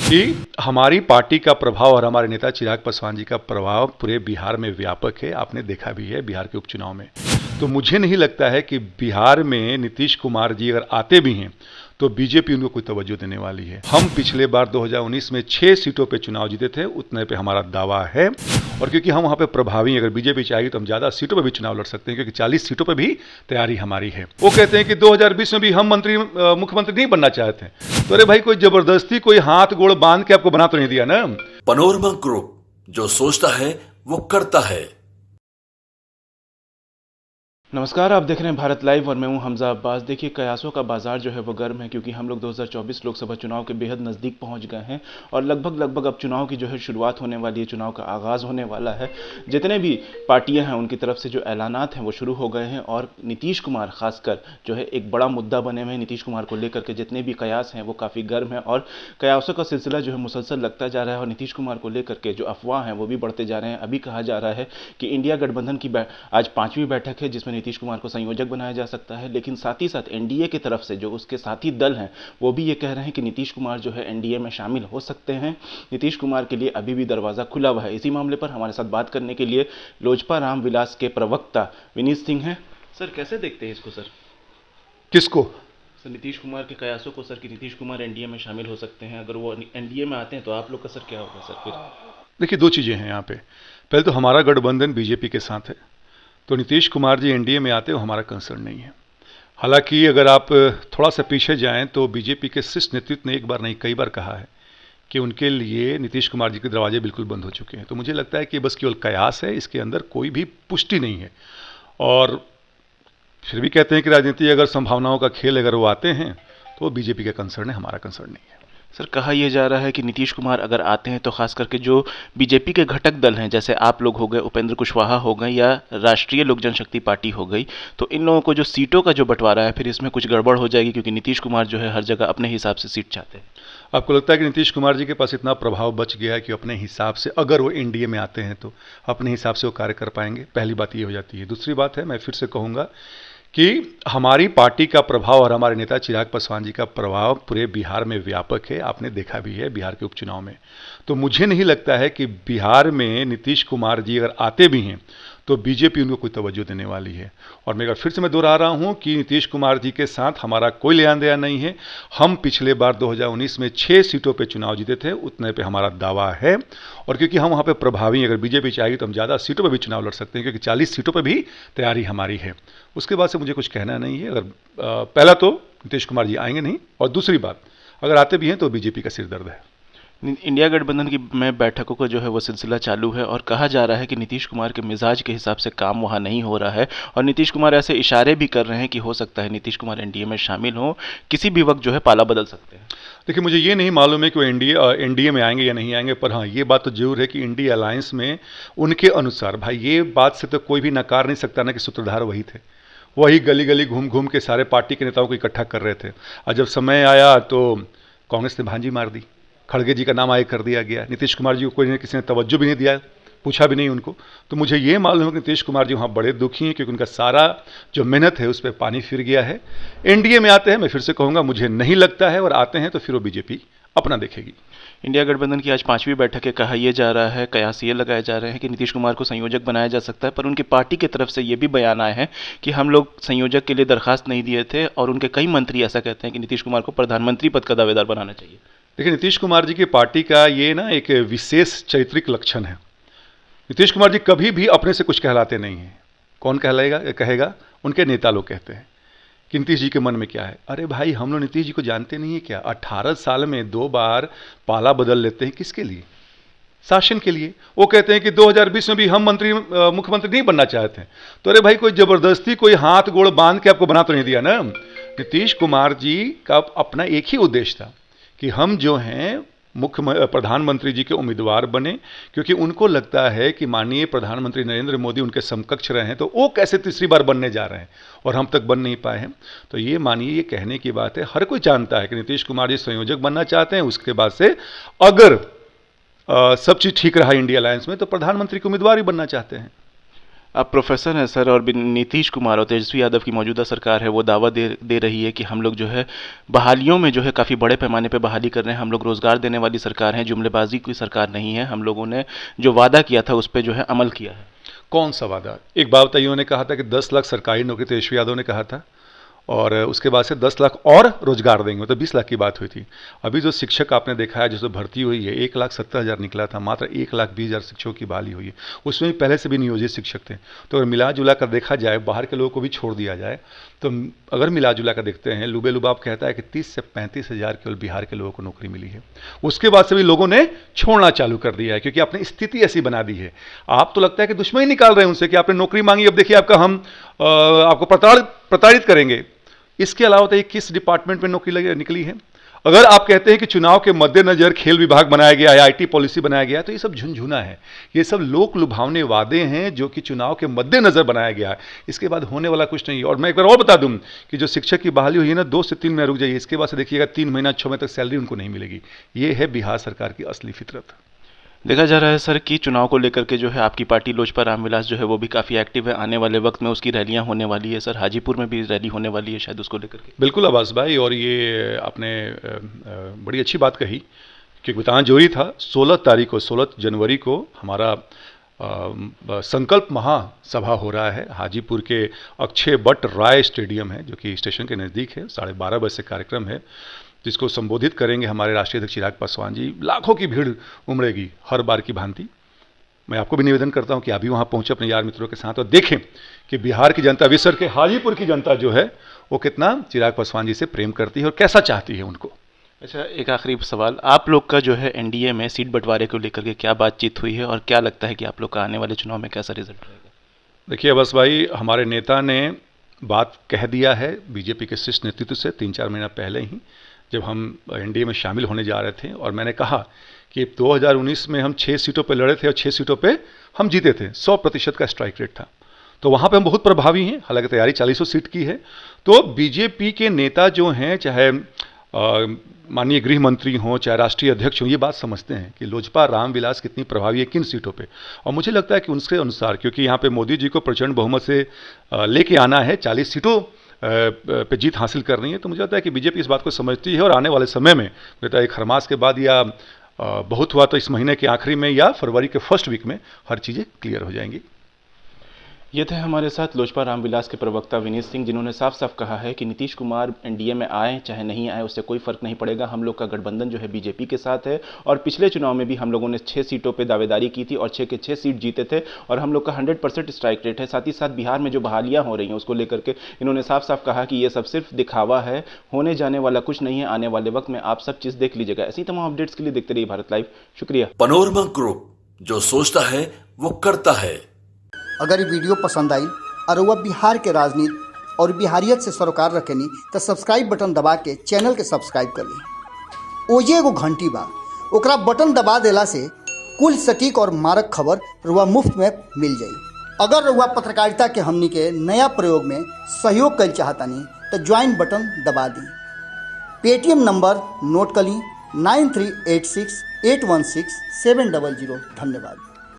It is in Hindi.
कि हमारी पार्टी का प्रभाव और हमारे नेता चिराग पासवान जी का प्रभाव पूरे बिहार में व्यापक है। आपने देखा भी है बिहार के उपचुनाव में। तो मुझे नहीं लगता है कि बिहार में नीतीश कुमार जी अगर आते भी हैं तो बीजेपी उनको कोई तवज्जो देने वाली है। हम पिछले बार 2019 में 6 सीटों पे चुनाव जीते थे, उतने पे हमारा दावा है। और क्योंकि हम वहाँ पे प्रभावी, अगर बीजेपी चाहेगी तो हम ज़्यादा सीटों पे भी चुनाव लड़ सकते हैं, क्योंकि 40 सीटों पे भी तैयारी हमारी है। वो कहते हैं कि 2020 में भी हम मुख्यमंत्री नहीं बनना चाहते हैं। तो अरे भाई, कोई जबरदस्ती कोई हाथ गोड़ बांध के आपको बना तो नहीं दिया ना। पनोरमा ग्रुप, जो सोचता है वो करता है। नमस्कार, आप देख रहे हैं भारत लाइव और मैं हूं हमजा अब्बास। देखिए, कयासों का बाजार जो है वो गर्म है, क्योंकि हम लोग 2024 लोकसभा चुनाव के बेहद नज़दीक पहुंच गए हैं और लगभग अब चुनाव की जो है शुरुआत होने वाली है, चुनाव का आगाज़ होने वाला है। जितने भी पार्टियां हैं उनकी तरफ से जो ऐलानात हैं वो शुरू हो गए हैं और नीतीश कुमार खासकर जो है एक बड़ा मुद्दा बने हुए हैं। नीतीश कुमार को लेकर के जितने भी कयास हैं वो काफ़ी गर्म है और कयासों का सिलसिला जो है मुसलसल लगता जा रहा है और नीतीश कुमार को लेकर के जो अफवाह हैं वो भी बढ़ते जा रहे हैं। अभी कहा जा रहा है कि इंडिया गठबंधन की आज 5वीं बैठक है जिसमें नीतीश कुमार को संयोजक बनाया जा सकता है, लेकिन साथ ही साथ एनडीए की तरफ से जो उसके साथी दल हैं वो भी ये कह रहे हैं कि नीतीश कुमार जो है एनडीए में शामिल हो सकते हैं। नीतीश कुमार के लिए अभी भी दरवाजा खुला हुआ है। इसी मामले पर हमारे साथ बात करने के लिए लोजपा राम विलास के प्रवक्ता विनीत सिंह हैं। सर, कैसे देखते हैं इसको? सर, किसको? सर, नीतीश कुमार के कयासों को सर, कि नीतीश कुमार एनडीए में शामिल हो सकते हैं। अगर वो एनडीए में आते हैं तो आप लोग का सर क्या होगा? सर, फिर देखिए, दो चीज़ें हैं यहाँ पे। पहले तो हमारा गठबंधन बीजेपी के साथ है, तो नीतीश कुमार जी एनडीए में आते हो हमारा कंसर्न नहीं है। हालांकि अगर आप थोड़ा सा पीछे जाएं तो बीजेपी के शीर्ष नेतृत्व ने एक बार नहीं कई बार कहा है कि उनके लिए नीतीश कुमार जी के दरवाजे बिल्कुल बंद हो चुके हैं। तो मुझे लगता है कि बस केवल कयास है, इसके अंदर कोई भी पुष्टि नहीं है। और फिर भी कहते हैं कि राजनीति अगर संभावनाओं का खेल, अगर वो आते हैं तो वो बीजेपी का कंसर्न है, हमारा कंसर्न नहीं है। सर, कहा यह जा रहा है कि नीतीश कुमार अगर आते हैं तो खास करके जो बीजेपी के घटक दल हैं, जैसे आप लोग हो गए, उपेंद्र कुशवाहा हो गए या राष्ट्रीय लोक जनशक्ति पार्टी हो गई, तो इन लोगों को जो सीटों का जो बंटवारा है फिर इसमें कुछ गड़बड़ हो जाएगी, क्योंकि नीतीश कुमार जो है हर जगह अपने हिसाब से सीट चाहते हैं। आपको लगता है कि नीतीश कुमार जी के पास इतना प्रभाव बच गया है कि अपने हिसाब से, अगर वो एनडीए में आते हैं तो अपने हिसाब से वो कार्य कर पाएंगे? पहली बात ये हो जाती है। दूसरी बात है, मैं फिर से कहूँगा कि हमारी पार्टी का प्रभाव और हमारे नेता चिराग पासवान जी का प्रभाव पूरे बिहार में व्यापक है। आपने देखा भी है बिहार के उपचुनाव में। तो मुझे नहीं लगता है कि बिहार में नीतीश कुमार जी अगर आते भी हैं तो बीजेपी उनको कोई तवज्जो देने वाली है। और मैं फिर से दोहरा रहा हूं कि नीतीश कुमार जी के साथ हमारा कोई लेन देन नहीं है। हम पिछले बार 2019 में 6 सीटों पे चुनाव जीते थे, उतने पे हमारा दावा है। और क्योंकि हम वहाँ पे प्रभावी, अगर बीजेपी चाहेगी तो हम ज़्यादा सीटों पे भी चुनाव लड़ सकते हैं, क्योंकि 40 सीटों पे भी तैयारी हमारी है। उसके बाद से मुझे कुछ कहना नहीं है। अगर पहला तो नीतीश कुमार जी आएंगे नहीं, और दूसरी बात, अगर आते भी हैं तो बीजेपी का सिरदर्द है। इंडिया गठबंधन की में बैठकों का जो है वो सिलसिला चालू है और कहा जा रहा है कि नीतीश कुमार के मिजाज के हिसाब से काम वहाँ नहीं हो रहा है और नीतीश कुमार ऐसे इशारे भी कर रहे हैं कि हो सकता है नीतीश कुमार एनडीए में शामिल हो, किसी भी वक्त जो है पाला बदल सकते हैं। देखिए, मुझे ये नहीं मालूम है कि वो एनडीए में आएंगे या नहीं आएंगे, पर हाँ, ये बात तो जरूर है कि इंडिया अलायंस में उनके अनुसार, भाई ये बात से तो कोई भी नकार नहीं सकता ना कि सूत्रधार वही थे। वही गली गली घूम घूम के सारे पार्टी के नेताओं को इकट्ठा कर रहे थे। और जब समय आया तो कांग्रेस ने भांजी मार दी, खड़गे जी का नाम आगे कर दिया गया। नीतीश कुमार जी को कोई किसी ने तवज्जो भी नहीं दिया, पूछा भी नहीं उनको। तो मुझे ये मालूम है कि नीतीश कुमार जी वहाँ बड़े दुखी हैं, क्योंकि उनका सारा जो मेहनत है उस पर पानी फिर गया है। एनडीए में आते हैं, मैं फिर से कहूँगा, मुझे नहीं लगता है। और आते हैं तो फिर वो बीजेपी अपना देखेगी। इंडिया गठबंधन की आज 5वीं बैठक है। कहा यह जा रहा है, कयास ये लगाए जा रहे हैं कि नीतीश कुमार को संयोजक बनाया जा सकता है, पर उनकी पार्टी की तरफ से ये भी बयान आए हैं कि हम लोग संयोजक के लिए दरखास्त नहीं दिए थे और उनके कई मंत्री ऐसा कहते हैं कि नीतीश कुमार को प्रधानमंत्री पद का दावेदार बनाना चाहिए। देखिए, नीतीश कुमार जी की पार्टी का ये ना एक विशेष चारित्रिक लक्षण है। नीतीश कुमार जी कभी भी अपने से कुछ कहलाते नहीं हैं। कौन कहेगा? उनके नेता लोग कहते हैं कि नीतीश जी के मन में क्या है। अरे भाई, हम लोग नीतीश जी को जानते नहीं है क्या? 18 साल में 2 बार पाला बदल लेते हैं, किसके लिए? शासन के लिए। वो कहते हैं कि 2020 में भी हम मुख्यमंत्री नहीं बनना चाहते हैं। तो अरे भाई, कोई जबरदस्ती कोई हाथ गोड़ बांध के आपको बना तो नहीं दिया ना। नीतीश कुमार जी का अपना एक ही उद्देश्य था कि हम जो हैं प्रधानमंत्री जी के उम्मीदवार बने, क्योंकि उनको लगता है कि माननीय प्रधानमंत्री नरेंद्र मोदी उनके समकक्ष रहे हैं, तो वो कैसे तीसरी बार बनने जा रहे हैं और हम तक बन नहीं पाए हैं। तो ये मानिए, ये कहने की बात है। हर कोई जानता है कि नीतीश कुमार जी संयोजक बनना चाहते हैं। उसके बाद से अगर सब चीज़ ठीक रहा इंडिया अलायंस में तो प्रधानमंत्री के उम्मीदवार ही बनना चाहते हैं। आप प्रोफेसर हैं सर, और नीतीश कुमार और तेजस्वी यादव की मौजूदा सरकार है वो दावा दे रही है कि हम लोग जो है बहालियों में जो है काफ़ी बड़े पैमाने पे बहाली कर रहे हैं, हम लोग रोज़गार देने वाली सरकार हैं, जुमलेबाजी की सरकार नहीं है, हम लोगों ने जो वादा किया था उस पर जो है अमल किया है। कौन सा वादा? एक बात बताइए, उन्होंने कहा था कि 10 लाख सरकारी नौकरी तेजस्वी यादव ने कहा था, और उसके बाद से 10 लाख और रोजगार देंगे, मतलब 20 लाख की बात हुई थी। अभी जो शिक्षक आपने देखा है जिसमें भर्ती हुई है, 1,70,000 निकला था, मात्र 1,20,000 शिक्षकों की बहाली हुई है। उसमें भी पहले से भी नियोजित शिक्षक थे। तो अगर मिला जुला कर देखा जाए, बाहर के लोगों को भी छोड़ दिया जाए, तो अगर मिला जुला कर देखते हैं, लुबे लुबाब कहता है कि 30 से 35,000 केवल बिहार के लोगों को नौकरी मिली है। उसके बाद से भी लोगों ने छोड़ना चालू कर दिया है, क्योंकि आपने स्थिति ऐसी बना दी है। आप तो लगता है कि दुश्मनी निकाल रहे हैं उनसे कि आपने नौकरी मांगी, अब देखिए आपका हम आपको प्रताड़ित करेंगे। इसके अलावा तो ये किस डिपार्टमेंट में नौकरी निकली है? अगर आप कहते हैं कि चुनाव के मद्देनजर खेल विभाग बनाया गया है, आईटी पॉलिसी बनाया गया है, तो ये सब झुनझुना है। ये सब लोक लुभावने वादे हैं जो कि चुनाव के मद्देनजर बनाया गया है। इसके बाद होने वाला कुछ नहीं है। और मैं एक बार और बता दूं कि जो शिक्षक की बहाली हुई है ना, 2 से 3 महीना रुक जाइए, इसके बाद से देखिएगा 3 महीना 6 महीने तक सैलरी उनको नहीं मिलेगी। ये है बिहार सरकार की असली फितरत। देखा जा रहा है सर कि चुनाव को लेकर के जो है आपकी पार्टी लोजपा रामविलास जो है वो भी काफ़ी एक्टिव है, आने वाले वक्त में उसकी रैलियां होने वाली है सर, हाजीपुर में भी रैली होने वाली है शायद उसको लेकर के। बिल्कुल अब्बास भाई, और ये आपने बड़ी अच्छी बात कही, क्योंकि बताना जरूरी था। 16 जनवरी को हमारा संकल्प महासभा हो रहा है। हाजीपुर के अक्षय बट राय स्टेडियम है, जो कि स्टेशन के नज़दीक है। 12:30 बजे से कार्यक्रम है, जिसको संबोधित करेंगे हमारे राष्ट्रीय अध्यक्ष चिराग पासवान जी। लाखों की भीड़ उमड़ेगी हर बार की भांति। मैं आपको भी निवेदन करता हूं कि आप भी वहां पहुंचे अपने यार मित्रों के साथ, और देखें कि बिहार की जनता, विशेष के हाजीपुर की जनता जो है वो कितना चिराग पासवान जी से प्रेम करती है और कैसा चाहती है उनको। अच्छा, एक आखिरी सवाल, आप लोग का जो है एनडीए में सीट बंटवारे को लेकर के क्या बातचीत हुई है और क्या लगता है कि आप लोग का आने वाले चुनाव में कैसा रिजल्ट रहेगा? देखिए बस भाई, हमारे नेता ने बात कह दिया है बीजेपी के शीर्ष नेतृत्व से 3-4 महीना पहले ही, जब हम एनडीए में शामिल होने जा रहे थे, और मैंने कहा कि 2019 में हम 6 सीटों पर लड़े थे और 6 सीटों पे हम जीते थे। 100% का स्ट्राइक रेट था। तो वहाँ पे हम बहुत प्रभावी हैं। हालांकि तैयारी 40 सीट की है। तो बीजेपी के नेता जो हैं, चाहे माननीय गृह मंत्री हों, चाहे राष्ट्रीय अध्यक्ष हों, ये बात समझते हैं कि लोजपा रामविलास कितनी प्रभावी है किन सीटों पे। और मुझे लगता है कि उनके अनुसार, क्योंकि यहाँ पे मोदी जी को प्रचंड बहुमत से लेके आना है, 40 सीटों पे जीत हासिल करनी है, तो मुझे लगता है कि बीजेपी इस बात को समझती है, और आने वाले समय में बेटा एक खरमास के बाद, या बहुत हुआ तो इस महीने के आखिरी में या फरवरी के फर्स्ट वीक में हर चीज़ें क्लियर हो जाएंगी। ये थे हमारे साथ लोजपा रामविलास के प्रवक्ता विनीत सिंह, जिन्होंने साफ साफ कहा है कि नीतीश कुमार एनडीए में आए चाहे नहीं आए उससे कोई फर्क नहीं पड़ेगा, हम लोग का गठबंधन जो है बीजेपी के साथ है। और पिछले चुनाव में भी हम लोगों ने 6 सीटों पे दावेदारी की थी और 6 के 6 सीट जीते थे, और हम लोग का 100% स्ट्राइक रेट है। साथ ही साथ बिहार में जो बहालियां हो रही हैं उसको लेकर के इन्होंने साफ साफ कहा कि ये सब सिर्फ दिखावा है, होने जाने वाला कुछ नहीं है, आने वाले वक्त में आप सब चीज़ देख लीजिएगा। ऐसी तमाम अपडेट्स के लिए देखते रहिए भारत लाइव। शुक्रिया। पनोरमा ग्रुप, जो सोचता है वो करता है। अगर ये वीडियो पसंद आई और वह बिहार के राजनीति और बिहारियत से सरोकार रखेनी तो सब्सक्राइब बटन दबा के चैनल के सब्सक्राइब कर ली। ओजे एगो घंटी बा, ओकरा बटन दबा देला से कुल सटीक और मारक खबर रुआ मुफ्त में मिल जाई। अगर रुआ पत्रकारिता के हमनी के नया प्रयोग में सहयोग कर चाहतानी तो ज्वाइन बटन दबा दी। पेटीएम नंबर नोट कर ली 9386816700। धन्यवाद।